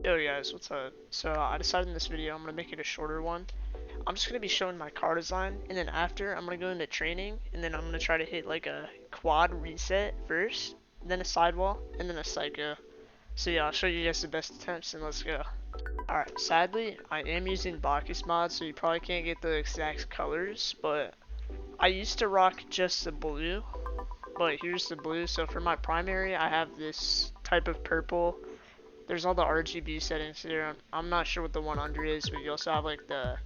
Yo guys, what's up? So I decided in this video I'm gonna make it a shorter one. I'm just gonna be showing my car design, and then after I'm gonna go into training, and then I'm gonna try to hit like a quad reset first, then a sidewall, and then a psycho. So yeah, I'll show you guys the best attempts, and let's go. Alright, sadly I am using Bacchus mod, so you probably can't get the exact colors, but I used to rock just the blue, but here's the blue. So for my primary I have this type of purple. There's all the RGB settings here. I'm not sure what the one under is, but you also have like the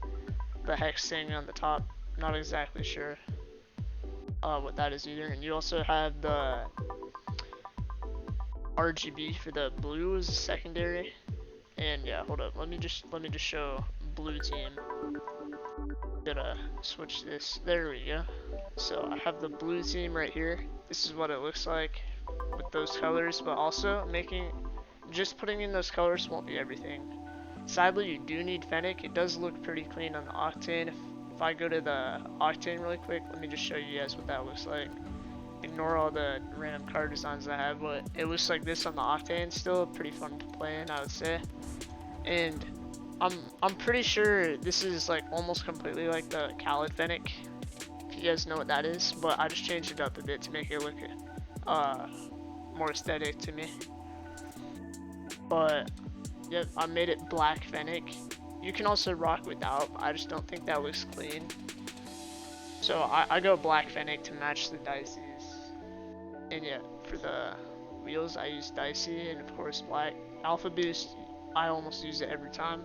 hex thing on the top. Not exactly sure what that is either. And you also have the RGB for the blue as a secondary. And yeah, hold up. Let me just show blue team. Gonna switch this. There we go. So I have the blue team right here. This is what it looks like with those colors, but also just putting in those colors won't be everything. Sadly, you do need Fennec. It does look pretty clean on the Octane. If I go to the Octane really quick, let me just show you guys what that looks like. Ignore all the random car designs I have, but it looks like this on the Octane. Still pretty fun to play in, I would say. And I'm pretty sure this is like almost completely like the Khaled Fennec, if you guys know what that is. But I just changed it up a bit to make it look more aesthetic to me. But yep, I made it black Fennec. You can also rock without, I just don't think that looks clean. So I go black Fennec to match the Dices. And yeah, for the wheels I use Dicey, and of course black. Alpha Boost, I almost use it every time.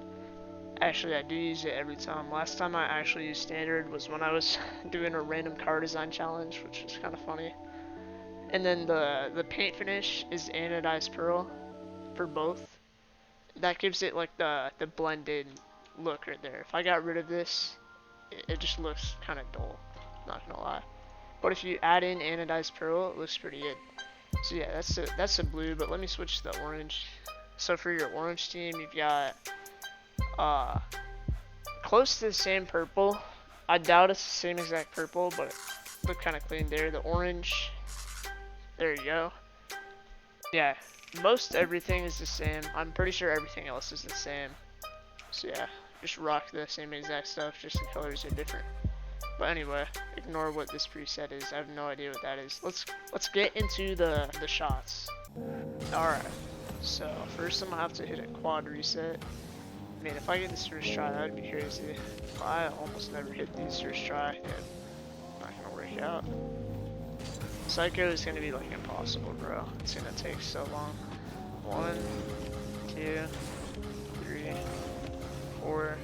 Actually, I do use it every time. Last time I actually used standard was when I was doing a random car design challenge, which was kind of funny. And then the paint finish is anodized pearl for both. That gives it like the blended look right there. If I got rid of this, it just looks kind of dull, not gonna lie. But if you add in anodized pearl, it looks pretty good. So yeah, that's the blue, but let me switch to the orange. So for your orange team, you've got close to the same purple. I doubt it's the same exact purple, but it looked kind of clean there. The orange, there you go. Yeah, most everything is the same. I'm pretty sure everything else is the same. So yeah, just rock the same exact stuff, just the colors are different. But anyway, ignore what this preset is. I have no idea what that is. Let's get into the shots. Alright, so first I'm gonna have to hit a quad reset. I mean, if I get this first try, that would be crazy. I almost never hit these first try. Yeah, not gonna work out. Psycho is gonna be like impossible, bro. It's gonna take so long. 1, 2, 3, 4.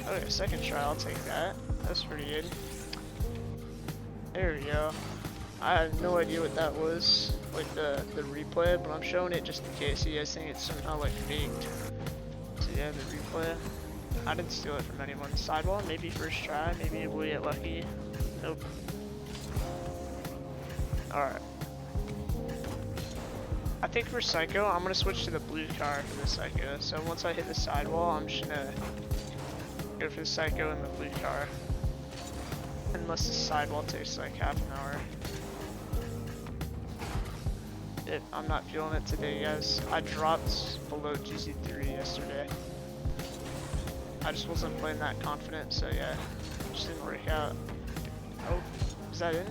Okay, second try, I'll take that. That's pretty good. There we go. I have no idea what that was, like the replay, but I'm showing it just in case you guys think it's somehow like faked. So yeah, the replay. I didn't steal it from anyone. Sidewall, maybe first try, maybe we'll get lucky. Nope. Alright. I think for Psycho, I'm gonna switch to the blue car for the Psycho. So once I hit the sidewall, I'm just gonna go for the Psycho and the blue car. Unless the sidewall takes like half an hour. I'm not feeling it today, guys. I dropped below GC3 yesterday. I just wasn't playing that confident, so yeah, just didn't work out. Oh, is that in?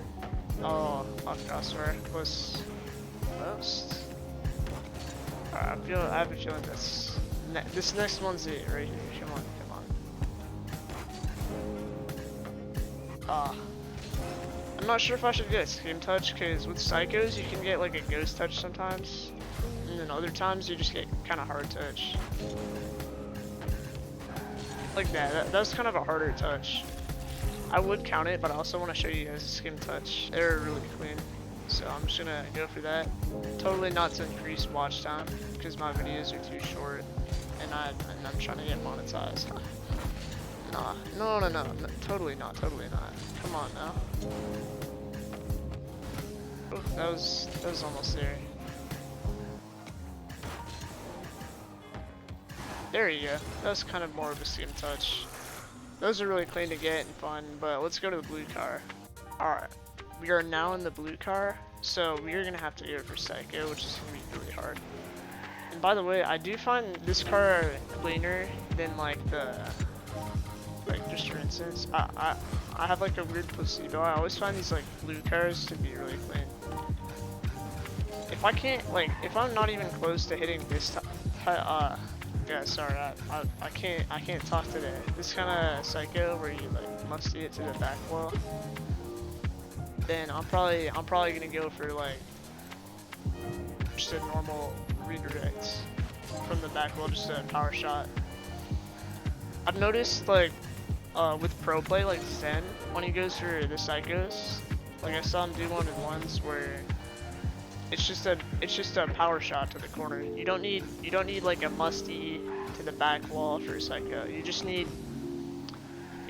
Oh, off crossbar, close most. Alright, I have a feeling this next one's it right here. Come on, come on. I'm not sure if I should get a skim touch, because with psychos you can get like a ghost touch sometimes, and then other times you just get kind of hard touch. Like that was kind of a harder touch. I would count it, but I also want to show you guys a skim touch. They're really clean, so I'm just gonna go for that. Totally not to increase watch time, because my videos are too short, and I'm trying to get monetized. Nah, no, totally not. Come on now. Oh, that was almost there. There you go. That was kind of more of a skim touch. Those are really clean to get and fun, but let's go to the blue car. Alright, we are now in the blue car, so we are going to have to go for Psycho, which is going to be really hard. And by the way, I do find this car cleaner than like just for instance, I have like a weird placebo. I always find these like blue cars to be really clean. If I can't, like, if I'm not even close to hitting this yeah, sorry, I can't talk today. This kind of psycho where you like must see it to the back wall. Then I'm probably gonna go for like just a normal redirect from the back wall, just a power shot. I've noticed like with pro play like Zen, when he goes for the psychos, like I saw him do one in ones where it's just a power shot to the corner. You don't need like a musty to the back wall for a psycho. You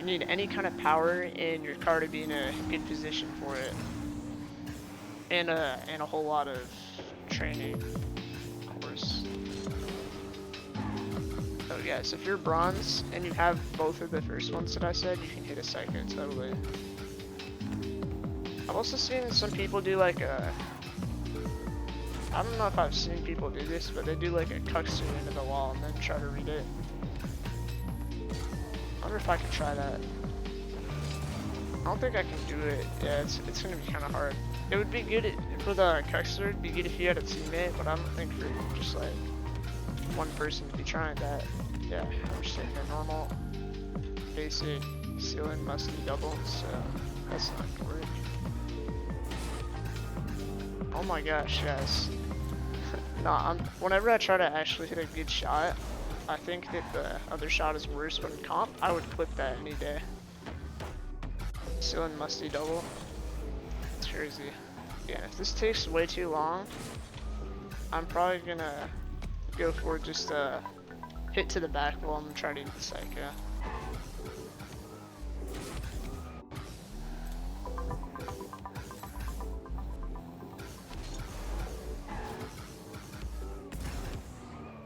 need any kind of power in your car to be in a good position for it, and a whole lot of training, of course. So yes, if you're bronze and you have both of the first ones that I said, you can hit a psycho totally. I've also seen some people do like a, I don't know if I've seen people do this, but they do like a cuckster into the wall and then try to read it. I wonder if I can try that. I don't think I can do it. Yeah, it's gonna be kind of hard. It would be good for the cuckster. It'd be good if you had a teammate, but I don't think for just like one person to be trying that. Yeah, I'm just hitting a normal, basic ceiling musty double, so that's not gonna work. Oh my gosh, guys. Nah, whenever I try to actually hit a good shot, I think that the other shot is worse, but in comp, I would clip that any day. Ceiling musty double. It's crazy. Yeah, if this takes way too long, I'm probably gonna go for just a hit to the back wall and try to hit the psycho.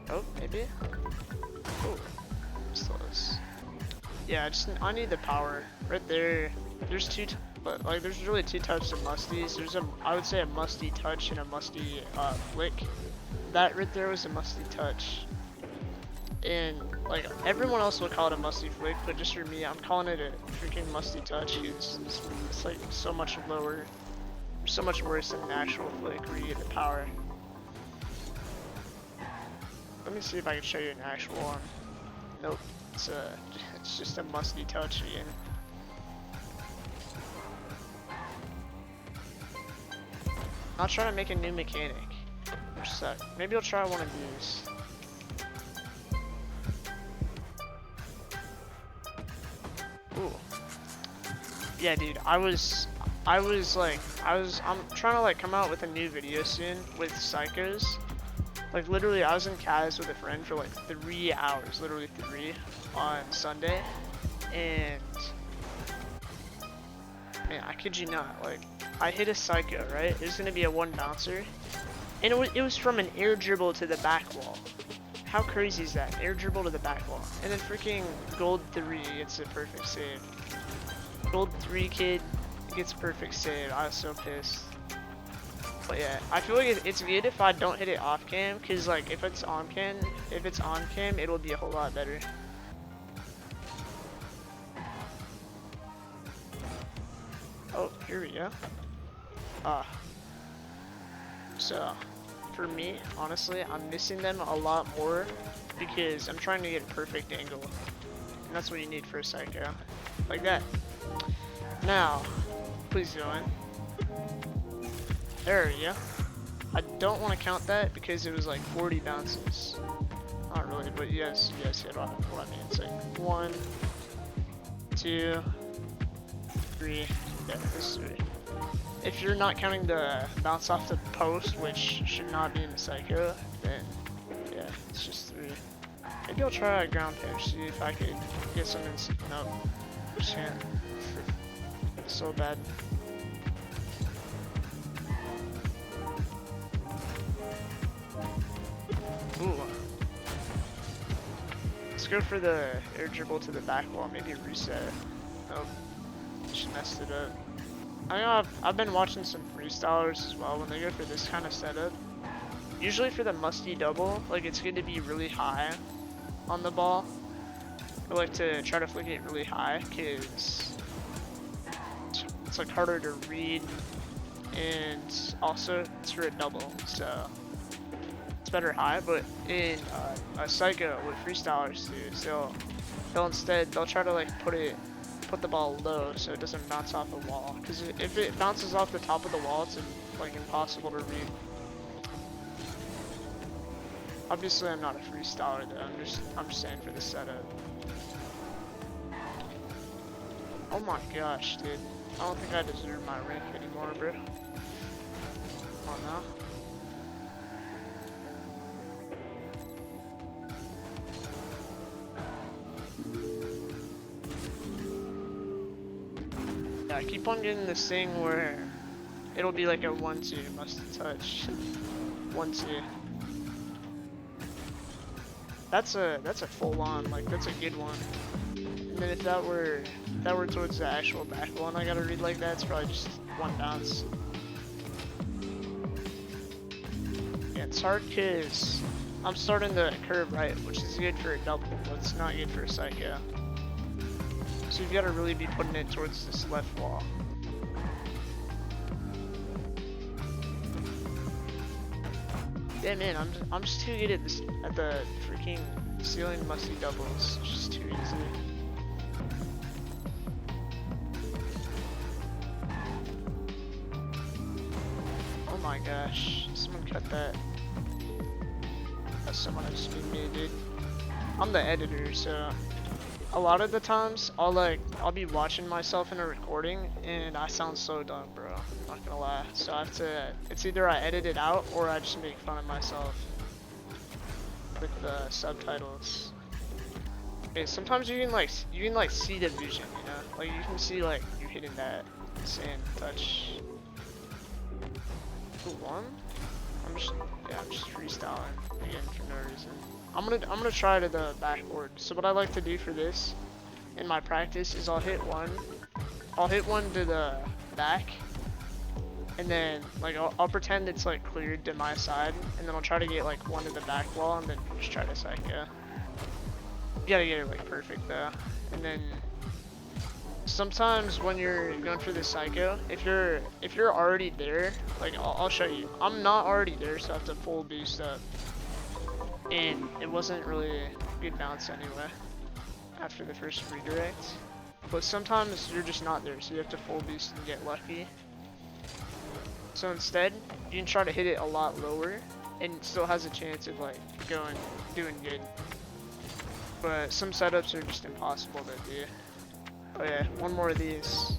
Oh, maybe? Oh, it's close. Yeah, I need the power. Right there, there's but like there's really two types of musties. There's I would say a musty touch and a musty flick. That right there was a musty touch. And like everyone else will call it a musty flick, but just for me, I'm calling it a freaking musty touch. It's like so much lower, so much worse than an actual flick where you get the power. Let me see if I can show you an actual one. Nope, it's just a musty touch again. I'll try to make a new mechanic. Maybe I'll try one of these. Ooh. Yeah, dude, I'm trying to like come out with a new video soon with psychos. Like literally, I was in Kaz with a friend for like 3 hours, literally 3, on Sunday, and man, I kid you not, like I hit a psycho, right? It was gonna be a 1 bouncer, and it was from an air dribble to the back wall. How crazy is that? Air dribble to the back wall, and then freaking gold 3 gets a perfect save. Gold 3 kid gets a perfect save. I was so pissed. But yeah, I feel like it's good if I don't hit it off cam, cause like if it's on cam, it'll be a whole lot better. Oh, here we go. So for me, honestly, I'm missing them a lot more because I'm trying to get a perfect angle, and that's what you need for a psycho, like that. Now, please go in. There we go. I don't want to count that because it was like 40 bounces. Not really, but yes, you guys get what I mean. It's like 1, 2, 3. Yeah, this is 3. If you're not counting the bounce off the post, which should not be in the psycho, then yeah, it's just 3. Maybe I'll try a ground pinch, see if I could get some instant. Nope, just can't. So bad. Ooh. Let's go for the air dribble to the back wall, maybe reset. Nope, just messed it up. I know I've been watching some freestylers as well. When they go for this kind of setup, usually for the musty double, like it's good to be really high on the ball. I like to try to flick it really high because it's like harder to read, and also it's for a double, so it's better high. But in a psycho, what freestylers do is they'll try to like put the ball low so it doesn't bounce off the wall, because if it bounces off the top of the wall, it's like impossible to read. Obviously I'm not a freestyler though, I'm just saying for the setup. Oh my gosh, dude. I don't think I deserve my rank anymore, bro. Come on now. Yeah, I keep on getting this thing where it'll be like a 1-2 must touch. 1-2. That's a full on, like that's a good one. And then if that were towards the actual back one I gotta read like that, it's probably just one bounce. Yeah, it's hard because I'm starting to curve right, which is good for a double, but it's not good for a psycho. So you've got to really be putting it towards this left wall. Yeah, man, I'm just too good at the freaking ceiling musty doubles. It's just too easy. Oh my gosh, someone cut that. That's someone who's been me, dude. I'm the editor, so a lot of the times I'll be watching myself in a recording and I sound so dumb, bro. I'm not gonna lie. So I have to, it's either I edit it out or I just make fun of myself with the subtitles. Okay, sometimes you can like see the vision, you know? Like you can see like you hitting that insane touch. Who won? I'm just freestyling again for no reason. I'm gonna try to the backboard. So what I like to do for this in my practice is I'll hit one to the back, and then like I'll pretend it's like cleared to my side, and then I'll try to get like one to the back wall, and then just try to psycho. You gotta get it like perfect though. And then sometimes when you're going for the psycho, if you're already there, like I'll show you. I'm not already there, so I have to full boost up. And it wasn't really a good bounce anyway after the first redirect. But sometimes you're just not there, so you have to full boost and get lucky. So instead, you can try to hit it a lot lower and it still has a chance of like doing good. But some setups are just impossible to do. Oh yeah, one more of these.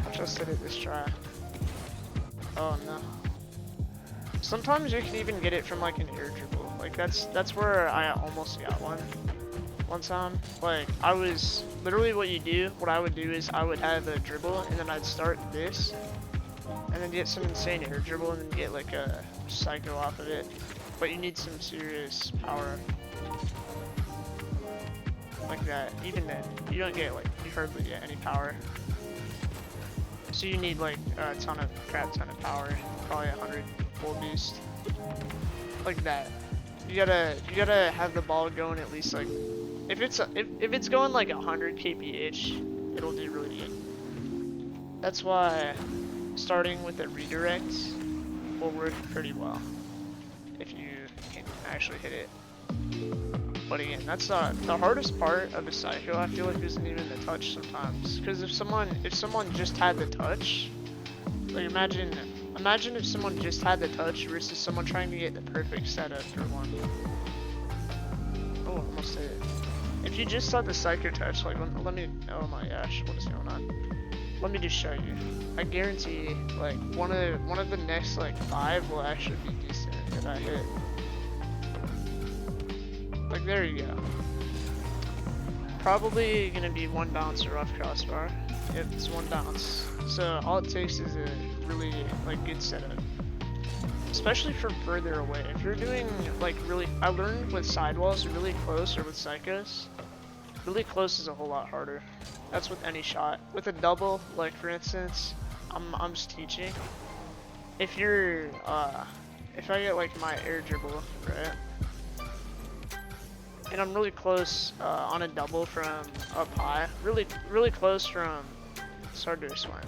I'll just hit it this try. Oh no. Sometimes you can even get it from like an air dribble. Like that's where I almost got one time. Like I was literally what I would do is I would have a dribble and then I'd start this and then get some insane air dribble and then get like a psycho off of it. But you need some serious power. Like that. Even then, you hardly get any power. So you need like a crap ton of power, probably 100 full boost, like that. You gotta have the ball going at least like, if it's going like 100 kph, it'll do really good. That's why starting with a redirect will work pretty well if you can actually hit it. But again, that's not the hardest part of a psycho. I feel like isn't even the touch sometimes. Because if someone just had the touch, like imagine if someone just had the touch versus someone trying to get the perfect setup for one. Oh, almost hit it. If you just saw the psycho touch, like let me. Oh my gosh, what is going on? Let me just show you. I guarantee, like one of the next like 5 will actually be decent that I hit. Like, there you go. Probably gonna be one bounce or rough crossbar. Yep, it's one bounce. So all it takes is a really like good setup. Especially from further away. If you're doing like I learned with sidewalls really close or with psychos, really close is a whole lot harder. That's with any shot. With a double, like for instance, I'm just teaching. if you're, if I get like my air dribble, right? And I'm really close on a double from up high. Really close from, it's hard to explain,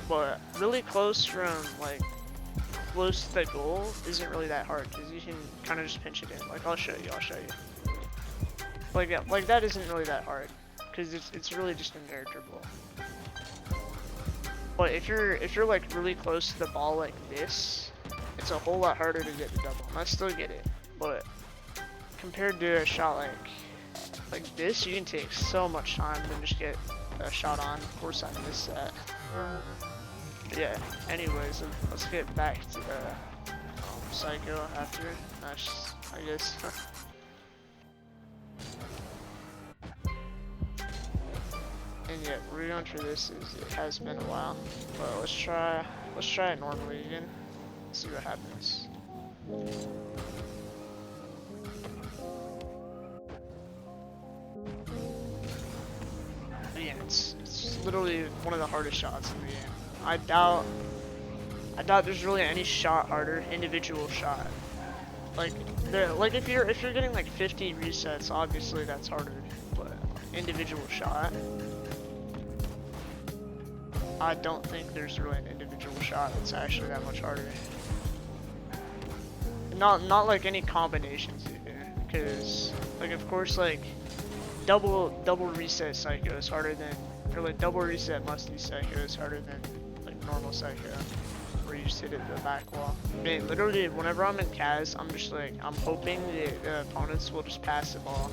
but really close from like close to the goal isn't really that hard because you can kind of just pinch it in. Like I'll show you. Like that isn't really that hard because it's really just an air dribble. But if you're like really close to the ball like this, it's a whole lot harder to get the double. And I still get it, but compared to a shot like this, you can take so much time and then just get a shot on. Of course I missed that. But yeah, anyways, let's get back to the Psycho after. I guess. And yeah, we're going for this is it has been a while. But let's try it normally again. See what happens. Yeah, it's literally one of the hardest shots in the game. I doubt there's really any shot harder, individual shot. Like if you're getting like 50 resets, obviously that's harder, but individual shot, I don't think there's really an individual shot that's actually that much harder. Not like any combinations either, because like of course like double reset Psycho is harder than, or like double reset musty Psycho is harder than like normal Psycho, where you just hit it to the back wall. I mean, literally whenever I'm in Kaz, I'm just like, I'm hoping the opponents will just pass the ball.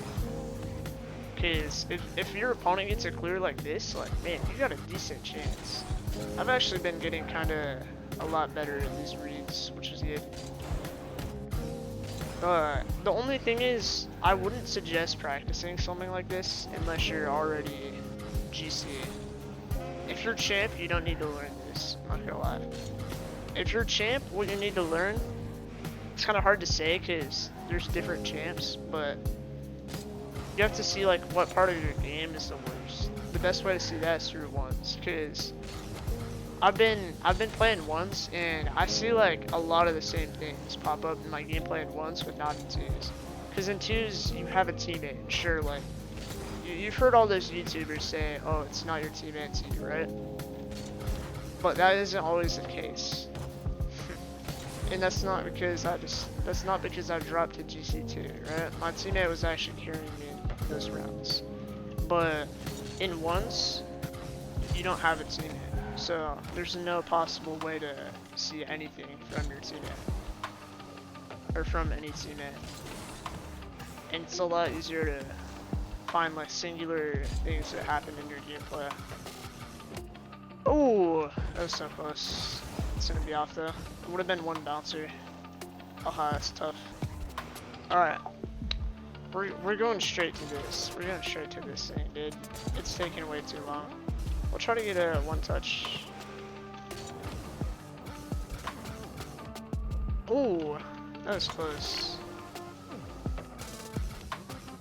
Cause if your opponent gets a clear like this, like man, you got a decent chance. I've actually been getting kinda a lot better at these reads, which is good. The only thing is, I wouldn't suggest practicing something like this unless you're already GC. If you're champ, you don't need to learn this, I'm not gonna lie. If you're champ, what you need to learn, it's kind of hard to say because there's different champs, but you have to see like what part of your game is the worst. The best way to see that is through ones, because I've been playing ones and I see like a lot of the same things pop up in my gameplay in ones but not in twos. Because in twos you have a teammate, and sure, like you've heard all those YouTubers say, oh, it's not your teammate, it's you, right? But that isn't always the case. And that's not because I dropped to GC2, right? My teammate was actually carrying me in those rounds. But in ones, you don't have a teammate. So there's no possible way to see anything from your teammate. Or from any teammate. And it's a lot easier to find like singular things that happen in your gameplay. Oh, that was so close. It's gonna be off though. It would have been one bouncer. Aha, that's tough. Alright. We're going straight to this. We're going straight to this thing, dude. It's taking way too long. We'll try to get a one touch. Oh, that was close.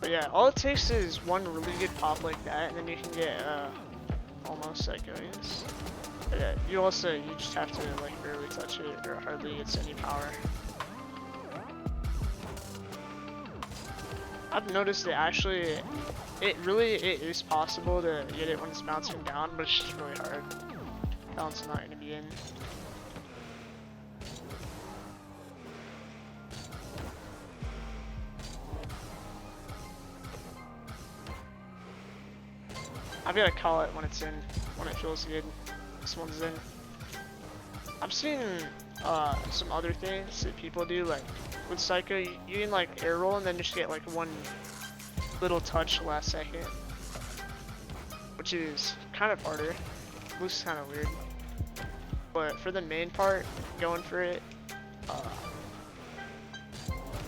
But yeah, all it takes is one really good pop like that, and then you can get almost Psycho, yes. But yeah, you just have to like barely touch it, or hardly gets any power. I've noticed it actually, it is possible to get it when it's bouncing down, but it's just really hard. Bounce not gonna be in. I've got to call it when it's in, when it feels good. This one's in. I've seen some other things that people do, like with Psycho, you can like air roll and then just get like one little touch last second, which is kind of harder. Looks kind of weird, but for the main part, going for it,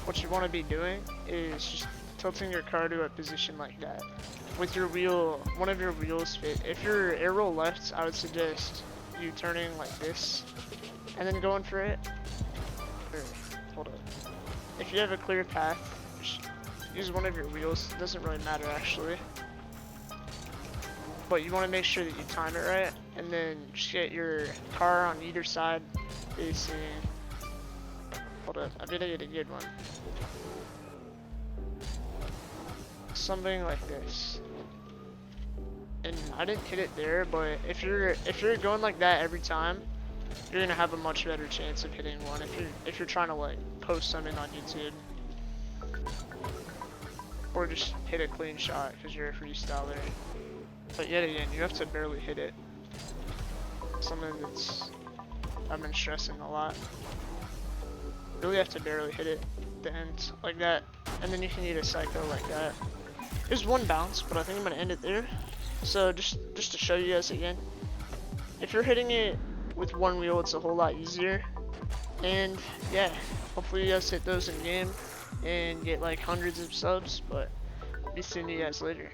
what you want to be doing is just tilting your car to a position like that. With your wheel, one of your wheels fit. If you're air roll left, I would suggest you turning like this and then going for it. Or, hold up. If you have a clear path, just use one of your wheels. It doesn't really matter actually. But you want to make sure that you time it right, and then just get your car on either side facing. Hold up, I better get a good one. Something like this. And I didn't hit it there, but if you're going like that every time, you're gonna have a much better chance of hitting one if you're trying to like post something on YouTube. Or just hit a clean shot because you're a freestyler. But yet again, you have to barely hit it. Something that's I've been stressing a lot. You really have to barely hit it at the end like that, and then you can eat a psycho like that. There's one bounce, but I think I'm gonna end it there. So just to show you guys again, if you're hitting it with one wheel, it's a whole lot easier. And yeah, hopefully you guys hit those in game and get like hundreds of subs. But I'll be seeing you guys later.